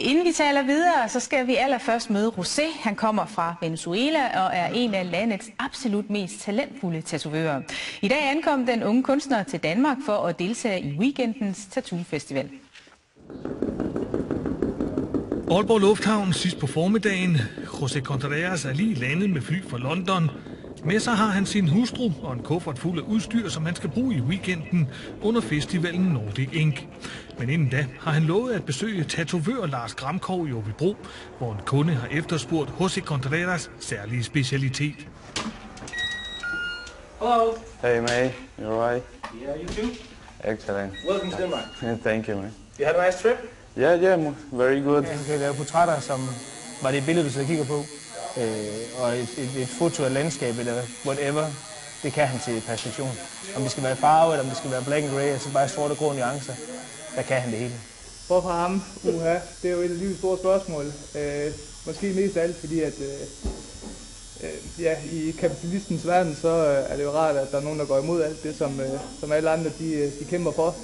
Inden vi taler videre, så skal vi allerførst møde José. Han kommer fra Venezuela og er en af landets absolut mest talentfulde tatovører. I dag ankom den unge kunstner til Danmark for at deltage i weekendens Tattoo Festival. Aalborg Lufthavn sidst på formiddagen. José Contreras er lige landet med fly fra London. Med sig har han sin hustru og en kuffert fuld af udstyr, som han skal bruge i weekenden under festivalen Nordic Ink. Men inden da har han lovet at besøge tatovør Lars Gramkov i Aabybro, hvor en kunde har efterspurgt José Contreras særlige specialitet. Hello. Hey, mate. You alright? Yeah, you too. Excellent. Welcome to Denmark. Thank you, man. You had a nice trip? Yeah, very good. Han kan lave portrætter, som var det billede, du sidder og kigger på. Og et foto af landskabet, eller whatever, det kan han til perfektion. Om det skal være farve, eller om det skal være black and grey, altså bare sorte og grå nuancer, der kan han det hele. Hvorfor ham? Det er jo et af livets store spørgsmål. Måske mest af alt, fordi at i kapitalistens verden, så er det jo rart, at der er nogen, der går imod alt det, som alle andre de kæmper for.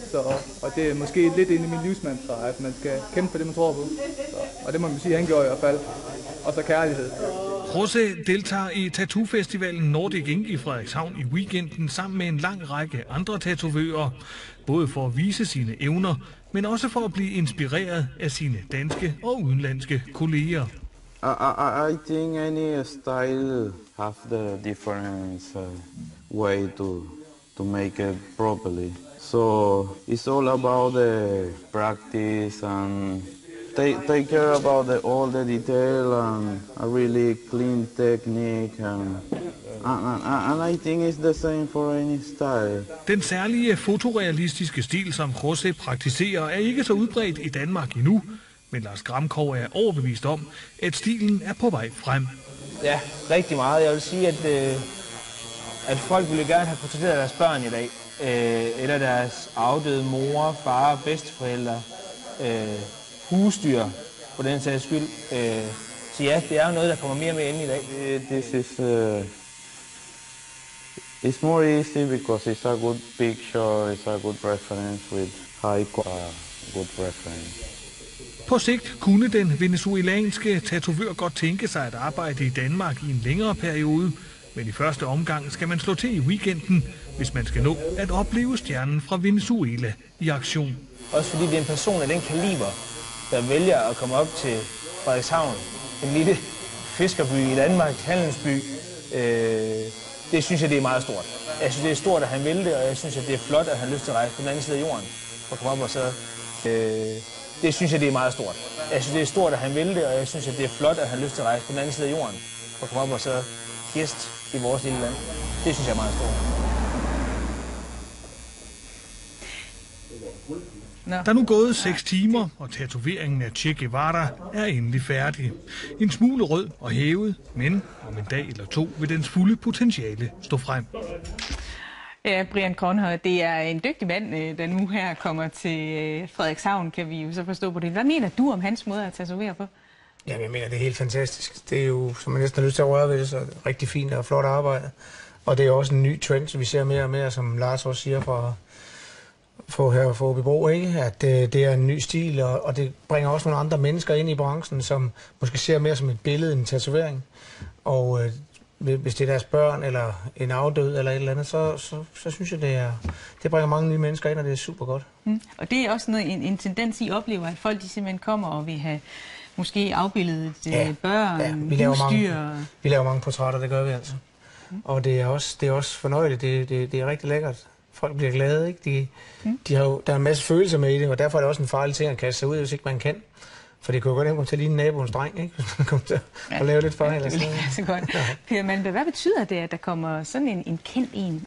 Og det er måske lidt inde i min livsmantra, at man skal kæmpe for det, man tror på. Og det må man sige, han gjorde i hvert fald. Og så kærlighed. José deltager i Tattoo-festivalen Nordic Ink i Frederikshavn i weekenden sammen med en lang række andre tatovører. Både for at vise sine evner, men også for at blive inspireret af sine danske og udenlandske kolleger. I think any style have the different way to make it properly. So it's all about the practice and take care about all the detail and a really clean technique and I think it's the same for any style. Den særlige fotorealistiske stil, som José praktiserer, er ikke så udbredt i Danmark endnu. Men Lars Gramkov er overbevist om, at stilen er på vej frem. Ja, rigtig meget. Jeg vil sige, at folk ville gerne have portrætteret deres børn i dag. Eller deres afdøde mor, far, bedsteforældre, husdyr på den sags skyld. Så ja, det er jo noget, der kommer mere og mere ind i dag. This is it's more easy because it's a good picture, it's a good reference with high good reference. På sigt kunne den venezuelanske tatovør godt tænke sig at arbejde i Danmark i en længere periode, men i første omgang skal man slå til i weekenden, hvis man skal nå at opleve stjernen fra Venezuela i aktion. Også fordi det er en person af den kaliber, der vælger at komme op til Frederikshavn, en lille fiskerby i Danmark, handelsby. Det synes jeg, det er meget stort. Jeg synes, det er stort, at han vil det, og jeg synes, at det er flot, at han har lyst til at rejse på den anden side af jorden for at komme op og så. Det synes jeg, det er meget stort. Jeg synes, det er stort, at han vil det, og jeg synes, at det er flot, at han har lyst til at rejse på den anden side af jorden for at komme op og så gæst i vores lille land. Det synes jeg er meget stort. Der er nu gået 6 timer, og tatoveringen af Che Guevara er endelig færdig. En smule rød og hævet, men om en dag eller to vil dens fulde potentiale stå frem. Ja, Brian Kornhøj, det er en dygtig mand, der nu her kommer til Frederikshavn, kan vi jo så forstå på det. Hvad mener du om hans måde at tatovere på? Jamen, jeg mener, det er helt fantastisk. Det er jo, som man næsten har lyst til at røre ved det, så rigtig fint og flot arbejde. Og det er også en ny trend, som vi ser mere og mere, som Lars også siger her for Aabybro, ikke? At det er en ny stil, og det bringer også nogle andre mennesker ind i branchen, som måske ser mere som et billede end en tatovering. Og hvis det er deres børn, eller en afdød, eller et eller andet, så synes jeg, det bringer mange nye mennesker ind, og det er super godt. Og det er også en tendens, I oplever, at folk de simpelthen kommer og vil have måske afbildet børn, husdyr. Vi laver mange portrætter, det gør vi altså. Og det er også fornøjeligt, det er rigtig lækkert. Folk bliver glade, ikke? Der er en masse følelser med i det, og derfor er det også en farlig ting at kaste sig ud, hvis ikke man kan. For det kunne jo godt komme til at ligne naboens dreng, ikke? Hvis man kommer til at lave lidt fejl. Det vil så godt. Per Malmberg, hvad betyder det, at der kommer sådan en kendt en